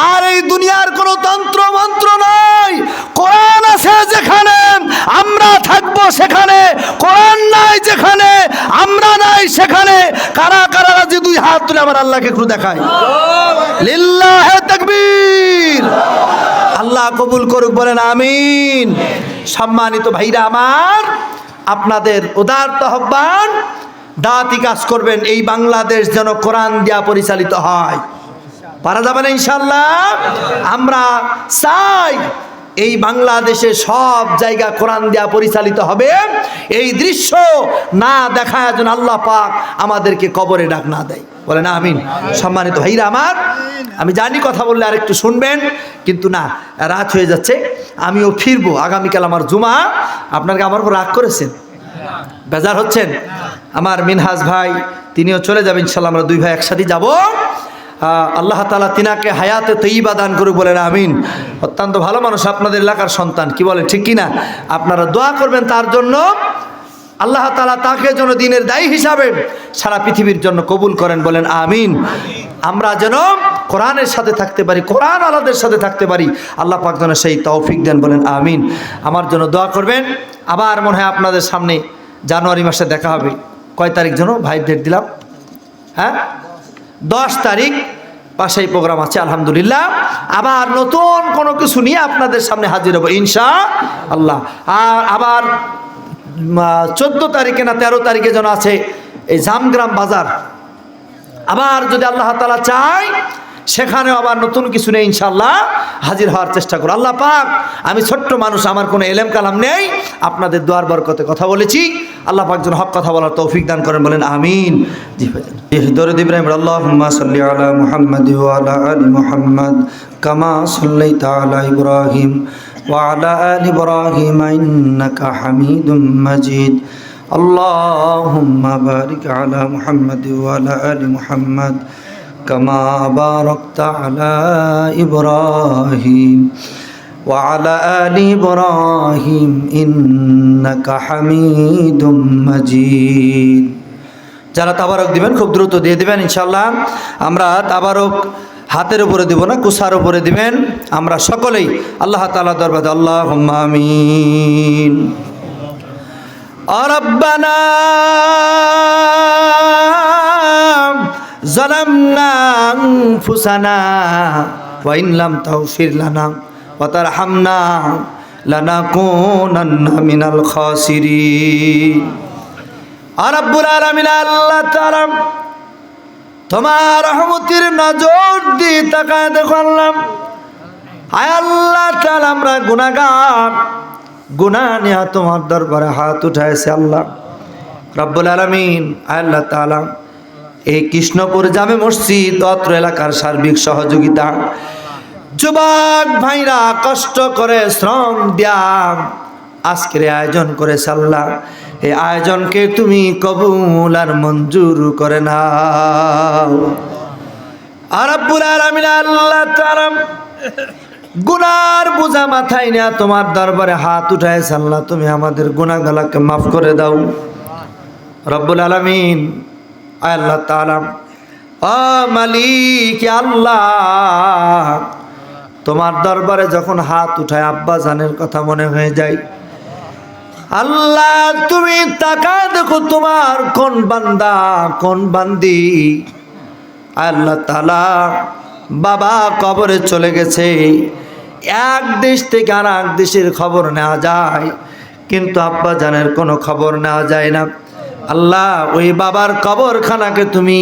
আর এই দুনিয়ার কোনো তন্ত্র মন্ত্র নয়। কোরআন আছে যেখানে আমরা থাকবো সেখানে, কোরআন নাই যেখানে আমরা নাই সেখানে। কারা কারা রাজি? 2 হাত তুলে আমার আল্লাহকে একটু দেখায়। লিল্লাহে তাকবীর। আল্লাহ কবুল করুক, বলেন আমিন। সম্মানিত ভাইরা আমার, আপনাদের উদারত আহ্বান, দাওয়াতি কাজ করবেন, এই বাংলাদেশ যেন কোরআন দিয়া পরিচালিত হয়। পারা যাবে না ইনশাআল্লাহ? আমরা চাই এই বাংলাদেশে সব জায়গা কোরআন দিয়া পরিচালিত হবে। এই দৃশ্য না দেখায় যেন আল্লাহ পাক আমাদেরকে কবরে ডাক না দেয়। বলে না আমিন। সম্মানিত ভাইরা আমার, আমি জানি কথা বললে আর একটু শুনবেন, কিন্তু না, রাত হয়ে যাচ্ছে, আমিও ফিরবো। আগামীকাল আমার জুমা। আপনাকে আমার উপর রাগ করেছেন? বেজার হচ্ছেন? আমার মিনহাজ ভাই, তিনিও চলে যাবেন ইনশাল্লাহ। আমরা 2 ভাই একসাথে যাব। আল্লাহ তাআলা তিনাকে হায়াতে তৈয়বা দান করুক, বলেন আমিন। অত্যন্ত ভালো মানুষ, আপনাদের এলাকার সন্তান, কি বলে ঠিক কিনা? আপনারা দোয়া করবেন তার জন্য, আল্লাহ তাআলা তাকে যেন দিনের দায়ী হিসাবে সারা পৃথিবীর জন্য কবুল করেন, বলেন আমিন। আমরা যেন কোরআনের সাথে থাকতে পারি, কোরআন আলাদের সাথে থাকতে পারি, আল্লাহ পাক যেন সেই তৌফিক দেন, বলেন আমিন। আমার জন্য দোয়া করবেন। আবার মনে হয় আপনাদের সামনে জানুয়ারি মাসে দেখা হবে। কয় তারিখ যেন ভাই ডেট দিলাম? হ্যাঁ, 10 তারিখ পাশেই প্রোগ্রাম আছে আলহামদুলিল্লাহ। আবার নতুন কোনো কিছু নিয়ে আপনাদের সামনে হাজির হব ইনশাআল্লাহ। আর আবার 14 তারিখে না 13 তারিখে যেন আছে এই জামগ্রাম বাজার, আবার যদি আল্লাহ তাআলা চায় সেখানেও আবার নতুন কিছু নেই ইনশাআল্লাহ হাজির হওয়ার চেষ্টা করো। আল্লাহ পাক, আমি ছোট্ট মানুষ, আমার কোনো এলেম কালাম নেই, আপনাদের দোয়ার বরকতে কথা বলেছি, আল্লাহ পাক যেন হক কথা বলার তৌফিক দান করেন, বলেন আমিন। জি ভাই, দরুদ ইব্রাহিম, আল্লাহুম্মা সাল্লি আলা মুহাম্মাদ ওয়া আলা আলি মুহাম্মাদ কামা সাল্লাইতা আলা ইব্রাহিম ওয়া আলা আলি ইব্রাহিম ইন্নাকা হামিদুম মাজিদ। আল্লাহুম্মা বারিক আলা মুহাম্মাদ ওয়া আলা আলি মুহাম্মাদ কামা বারাকতা আলা ইব্রাহিম ওয়া আলা আলি ইব্রাহিম ইন্নাকা হামিদুম মাজিদ। যারা তাবারক দিবেন খুব দ্রুত দিয়ে দিবেন ইনশাআল্লাহ। আমরা তাবারক হাতের উপরে দিব না, কুসার উপরে দিবেন। আমরা সকলেই আল্লাহ তাআলা দরবারে আল্লাহুম্মা আমিন। রব্বানা যালামনা আনফুসানা ওয়া ইন লাম তাগফির লানা ওয়া তারহামনা লানাকুনান্না মিনাল খাসিরিন। রব্বুল আলামিন, আল্লাহ তাআলা তোমার রহমতের নজর দিয়ে তাকায় দেখো আল্লাহ, আয় আল্লাহ তাআলা আমরা গুনাহগার, গুনাহ নিয়ে তোমার দরবারে হাত উঠাইছে আল্লাহ রব্বুল আলামিন। আয় আল্লাহ তাআলা, এই কৃষ্ণপুর জামে মসজিদ অত্র এলাকার সার্বিক সহযোগিতা, যুবক ভাইরা কষ্ট করে শ্রম দিয়া আজকের আয়োজন করেছে আল্লাহ, এই আয়োজনকে তুমি কবুল আর মঞ্জুর করে নাও রব্বুল আলামিন। আল্লাহ তাআলা গুনার বোঝা মাথায় নিয়ে তোমার দরবারে হাত উঠাইছে আল্লাহ, তুমি আমাদের গুনাহগুলোকে মাফ করে দাও রব্বুল আলামিন। আল্লাহ তাআলা, ও মালিক আল্লাহ, তোমার দরবারে যখন হাত উঠায় আব্বা জানের কথা মনে হয়ে যায় আল্লাহ, তুমি তাকায় দেখো তোমার কোন বান্দা কোন বান্দি। আল্লাহ তাআলা, বাবা কবরে চলে গেছে, এক দেশ থেকে আর এক দেশের খবর নেওয়া যায়, কিন্তু আব্বা জানের কোনো খবর নেওয়া যায় না। আল্লাহ, ওই বাবার কবরখানাকে তুমি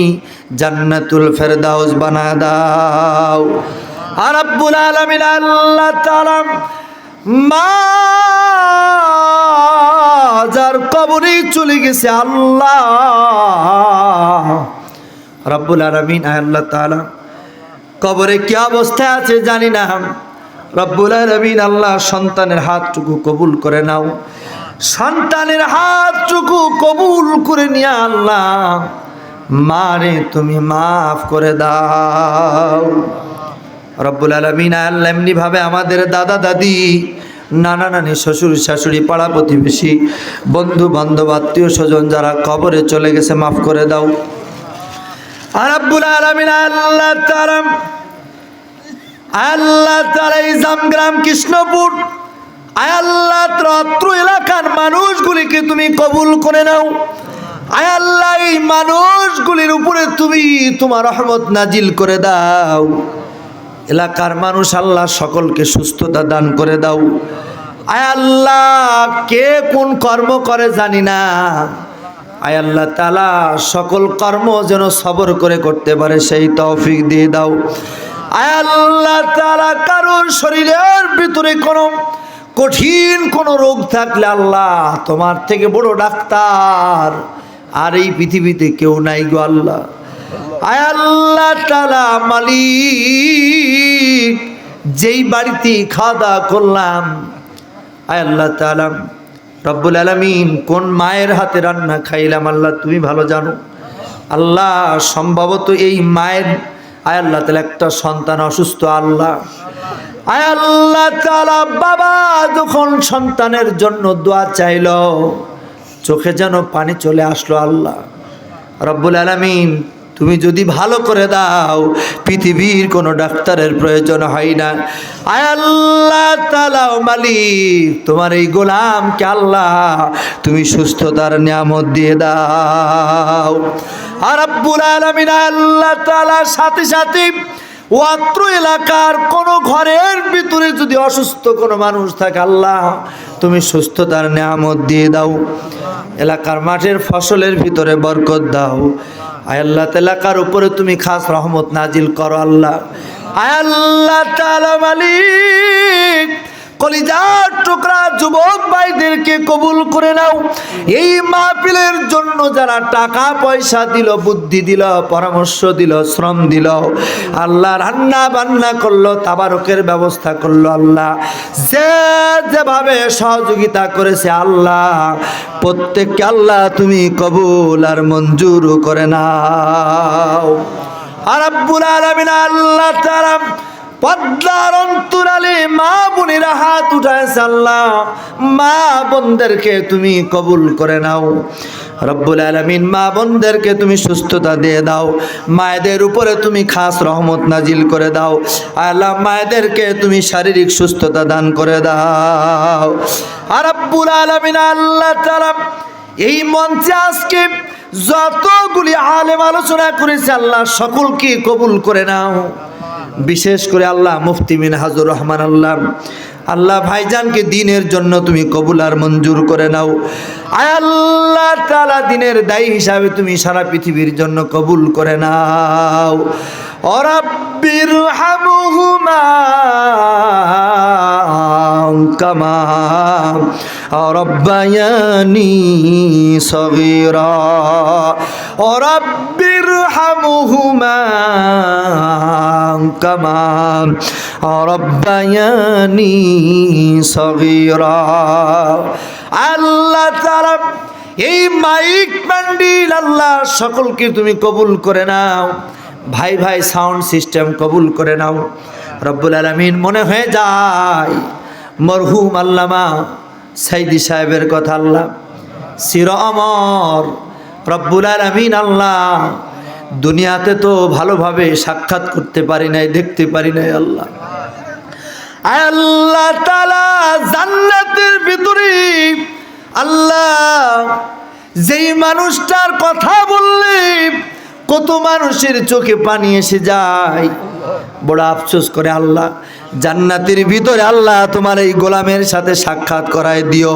জান্নাতুল ফেরদাউস বানায় দাও রব্বুল আলামিন। আল্লাহ তাআলা, মা যার কবরে চলে গেছে আল্লাহ রব্বুল আলামিন, আল্লাহ তাআলা কবরে কি অবস্থায় আছে জানি না রব্বুল আলামিন। আল্লাহ, সন্তানের হাতটুকু কবুল করে নাও, সন্তানের হাতটুকু কবুল করে নিয়ে আল্লাহ মারে তুমি মাফ করে দাও রব্বুল আলামিন। আল্লাহ, এমনি ভাবে আমাদের দাদা দাদি, নানা নানি, শ্বশুর শাশুড়ি, পাড়া প্রতিবেশী, বন্ধু বান্ধব, আত্মীয় স্বজন যারা কবরে চলে গেছে মাফ করে দাও রব্বুল আলামিন। আল্লাহ তাআলা, আল্লাহ তাআলা এই জামগ্রাম কৃষ্ণপুর আয় আল্লাহ অত্র এলাকার মানুষগুলিকে তুমি কবুল করে নাও। আয় আল্লাহ, এই মানুষগুলির উপরে তুমি তোমার রহমত নাজিল করে দাও। এলাকার মানুষ আল্লাহ সকলকে সুস্থতা দান করে দাও। আয় আল্লাহ, কে কোন কর্ম করে জানি না, আয় আল্লাহ তাআলা সকল কর্ম যেন সবর করে করতে পারে সেই তৌফিক দিয়ে দাও। আয় আল্লাহ তাআলা, কারোর শরীরের ভিতরে কোনো কঠিন কোনো রোগ থাকলে আল্লাহ, তোমার থেকে বড় ডাক্তার আর এই পৃথিবীতে কেউ নাই গো আল্লাহ। আয় আল্লাহ তাআলা, মালিক যেই বাড়িতে খাওয়া দাওয়া করলাম, আয় আল্লাহ তাআলা রব্বুল আলামিন কোন মায়ের হাতে রান্না খাইলাম আল্লাহ তুমি ভালো জানো। আল্লাহ, সম্ভবত এই মায়ের আয় আল্লাহ তাআলা একটা সন্তান অসুস্থ আল্লাহ, আয় আল্লাহ তাআলা বাবা যখন সন্তানের জন্য দোয়া চাইল চোখে যেন পানি চলে আসলো আল্লাহ রব্বুল আলামিন। তুমি যদি ভালো করে দাও পৃথিবীর কোনো ডাক্তারের প্রয়োজন হয় না। আয় আল্লাহ তাআলা মালিক, তোমার এই গোলামকে আল্লাহ তুমি সুস্থতার নিয়ামত দিয়ে দাও। আর রব্বুল আলামিন আল্লাহ তাআলা সাথে সাথে অত্র এলাকার কোন ঘরের ভিতরে যদি অসুস্থ কোনো মানুষ থাকে আল্লাহ তুমি সুস্থতার নিয়ামত দিয়ে দাও। এলাকার মাঠের ফসলের ভিতরে বরকত দাও। আয় আল্লাহ এলাকার উপরে তুমি খাস রহমত নাজিল করো আল্লাহ। আয় আল্লাহ তাআলা মালিক, কলিজার টুকরা যুবক ভাইদেরকে কবুল করে নাও। এই মাহফিলের জন্য যারা টাকা পয়সা দিল, বুদ্ধি দিল, পরামর্শ দিল, শ্রম দিল আল্লাহ, রান্না বান্না করলো, তাবারকের ব্যবস্থা করলো আল্লাহ, যে যেভাবে সহযোগিতা করেছে আল্লাহ প্রত্যেককে আল্লাহ তুমি কবুল আর মঞ্জুর করে নাও। আর রব্বুল আলামিন আল্লাহ তাআলা পদ্মার অন্তরালে মা বোনেরা হাত উঠাইছে আল্লাহ, মা বোনদেরকে তুমি কবুল করে নাও রব্বুল আলামিন। মা বোনদেরকে তুমি সুস্থতা দিয়ে দাও, মায়েদের উপরে তুমি খাস রহমত নাজিল করে দাও আল্লাহ, মায়েদেরকে তুমি শারীরিক সুস্থতা দান করে দাও। আর রব্বুল আলামিন আল্লাহ তাআলা এই মঞ্চে আজকে যতগুলি আলেম আলোচনা করেছে আল্লাহ সকলকে কবুল করে নাও। বিশেষ করে আল্লাহ মুফতি মিনহাজুর রহমান আল্লাহ ভাইজানকে দিনের জন্য তুমি কবুল আর মঞ্জুর করে নাও। আয় আল্লাহ তাআলা দিনের দায়ী হিসাবে তুমি সারা পৃথিবীর জন্য কবুল করে নাও। ও রাব্বির হামহুমা কামা রাব্বায়ানি সগীরা, ও রাব্বির হামহুমা কামা রাব্বায়ানি সগীরা। আল্লাহ তাআলা এই মাইক প্যান্ডেল আল্লাহ সকলকে তুমি কবুল করে নাও। ভাই ভাই সাউন্ড সিস্টেম কবুল করে নাও রব্বুল আলামিন। মনে হয়ে যায় মরহুম আল্লামা সাইদি সাহেবের কথা আল্লাহ চির অমর রব্বুল আলামিন আল্লাহ। দুনিয়াতে তো ভালোভাবে সাক্ষাৎ করতে পারি নাই, দেখতে পারি নাই আল্লাহ। আল্লাহ তাআলা জান্নাতের ভিতরে আল্লাহ যেই মানুষটার কথা বললে কত মানুষের চোখে পানি এসে যায়, বড় আফসোস করে আল্লাহ জান্নাতের ভিতরে আল্লাহ তোমার এই গোলামের সাথে সাক্ষাৎ করায় দিও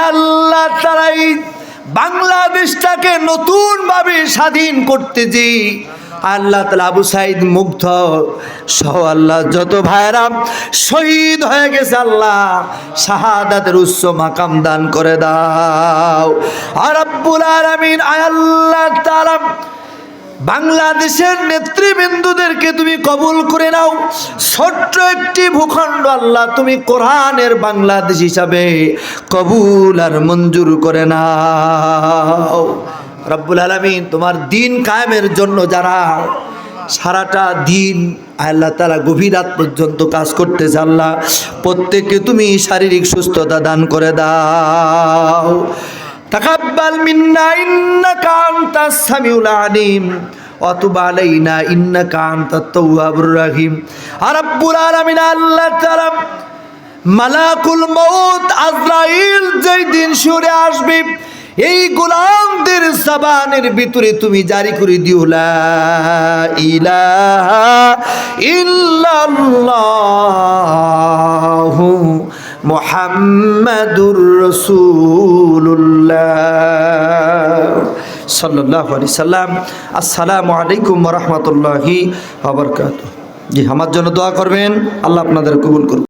আল্লাহ। তারাই বাংলাদেশটাকে নতুন ভাবে স্বাধীন করতে যে আল্লাহ তাআলা আবু সাইদ মুগ্ধ সহ আল্লাহ যত ভাইরা শহীদ হয়ে গেছে আল্লাহ শাহাদাতের উচ্চ মাকাম দান করে দাও। আর রব্বুল আলামিন আল্লাহ তাআলা বাংলাদেশের নেতৃবৃন্দদেরকে তুমি কবুল করে নাও। ছোট্ট একটি ভূখণ্ড আল্লাহ তুমি কোরআনের বাংলাদেশ হিসাবে কবুল আর মঞ্জুর করে নাও রব্বুল আলামিন। তোমার দিন কায়েমের জন্য যারা সারাটা দিন আল্লাহ তাআলা গভীর রাত পর্যন্ত কাজ করতেছে আল্লাহ প্রত্যেককে তুমি শারীরিক সুস্থতা দান করে দাও। তাকাব্বাল মিন্না ইন্নাকা আনতাস সামিউল আলিম ওয়া তুব আলাইনা ইন্নাকা আনতাত তাওয়াবুর রহিম। আর রব্বুল আলামিন আল্লাহ তাআলা মালাকুল মউত আজরাইল যেই দিন সরে আসবে এই গোলামদের জবানের ভিতরে তুমি জারি করে দিও লা ইলাহা ইল্লাল্লাহু মুহাম্মাদুর রাসূলুল্লাহ সাল্লাল্লাহু আলাইহি সাল্লাম। আসসালামু আলাইকুম ওয়া রাহমাতুল্লাহি ওয়া বারাকাতুহু। জি আমার জন্য দোয়া করবেন, আল্লাহ আপনাদের কবুল করুন।